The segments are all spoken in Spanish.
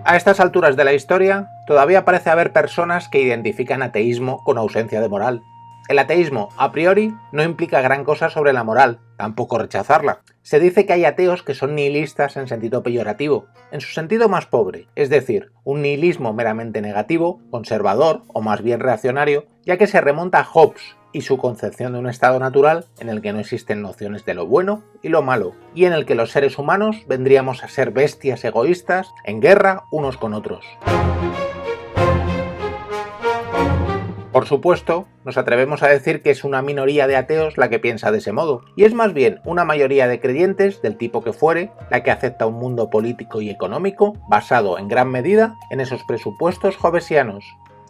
A estas alturas de la historia, todavía parece haber personas que identifican ateísmo con ausencia de moral. El ateísmo, a priori, no implica gran cosa sobre la moral, tampoco rechazarla. Se dice que hay ateos que son nihilistas en sentido peyorativo, en su sentido más pobre, es decir, un nihilismo meramente negativo, conservador o más bien reaccionario, ya que se remonta a Hobbes y su concepción de un estado natural en el que no existen nociones de lo bueno y lo malo, y en el que los seres humanos vendríamos a ser bestias egoístas en guerra unos con otros. Por supuesto, nos atrevemos a decir que es una minoría de ateos la que piensa de ese modo, y es más bien una mayoría de creyentes, del tipo que fuere, la que acepta un mundo político y económico basado en gran medida en esos presupuestos hobbesianos.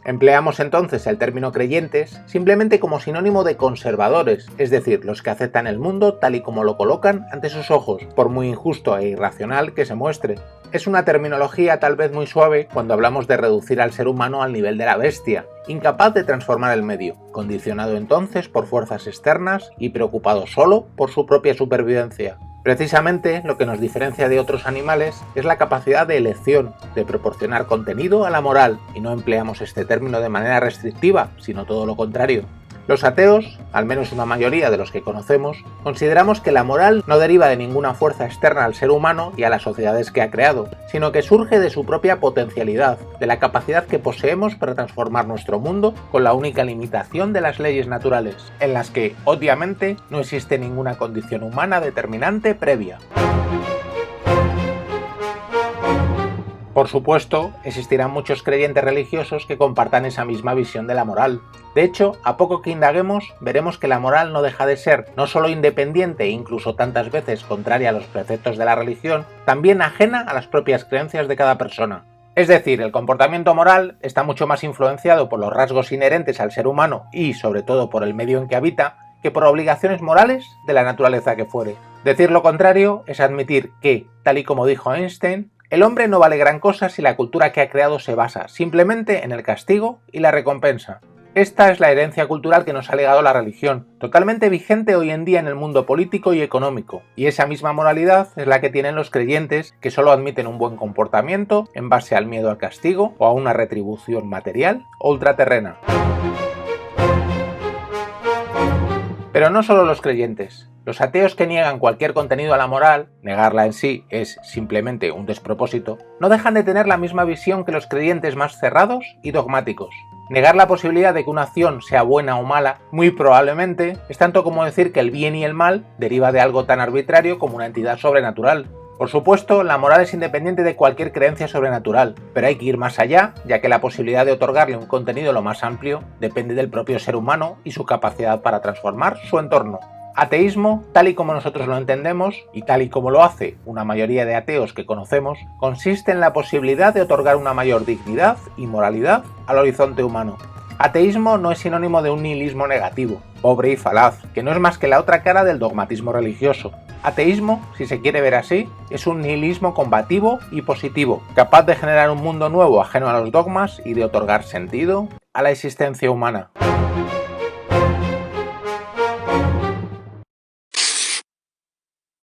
Empleamos entonces el término creyentes simplemente como sinónimo de conservadores, es decir, los que aceptan el mundo tal y como lo colocan ante sus ojos, por muy injusto e irracional que se muestre. Es una terminología tal vez muy suave cuando hablamos de reducir al ser humano al nivel de la bestia, incapaz de transformar el medio, condicionado entonces por fuerzas externas y preocupado solo por su propia supervivencia. Precisamente lo que nos diferencia de otros animales es la capacidad de elección, de proporcionar contenido a la moral, y no empleamos este término de manera restrictiva, sino todo lo contrario. Los ateos, al menos una mayoría de los que conocemos, consideramos que la moral no deriva de ninguna fuerza externa al ser humano y a las sociedades que ha creado, sino que surge de su propia potencialidad, de la capacidad que poseemos para transformar nuestro mundo con la única limitación de las leyes naturales, en las que, obviamente, no existe ninguna condición humana determinante previa. Por supuesto, existirán muchos creyentes religiosos que compartan esa misma visión de la moral. De hecho, a poco que indaguemos, veremos que la moral no deja de ser no solo independiente e incluso tantas veces contraria a los preceptos de la religión, también ajena a las propias creencias de cada persona. Es decir, el comportamiento moral está mucho más influenciado por los rasgos inherentes al ser humano y, sobre todo, por el medio en que habita, que por obligaciones morales de la naturaleza que fuere. Decir lo contrario es admitir que, tal y como dijo Einstein, el hombre no vale gran cosa si la cultura que ha creado se basa simplemente en el castigo y la recompensa. Esta es la herencia cultural que nos ha legado la religión, totalmente vigente hoy en día en el mundo político y económico, y esa misma moralidad es la que tienen los creyentes que solo admiten un buen comportamiento en base al miedo al castigo o a una retribución material o ultraterrena. Pero no solo los creyentes. Los ateos que niegan cualquier contenido a la moral, negarla en sí es simplemente un despropósito, no dejan de tener la misma visión que los creyentes más cerrados y dogmáticos. Negar la posibilidad de que una acción sea buena o mala, muy probablemente, es tanto como decir que el bien y el mal deriva de algo tan arbitrario como una entidad sobrenatural. Por supuesto, la moral es independiente de cualquier creencia sobrenatural, pero hay que ir más allá, ya que la posibilidad de otorgarle un contenido lo más amplio depende del propio ser humano y su capacidad para transformar su entorno. Ateísmo, tal y como nosotros lo entendemos, y tal y como lo hace una mayoría de ateos que conocemos, consiste en la posibilidad de otorgar una mayor dignidad y moralidad al horizonte humano. Ateísmo no es sinónimo de un nihilismo negativo, pobre y falaz, que no es más que la otra cara del dogmatismo religioso. Ateísmo, si se quiere ver así, es un nihilismo combativo y positivo, capaz de generar un mundo nuevo ajeno a los dogmas y de otorgar sentido a la existencia humana.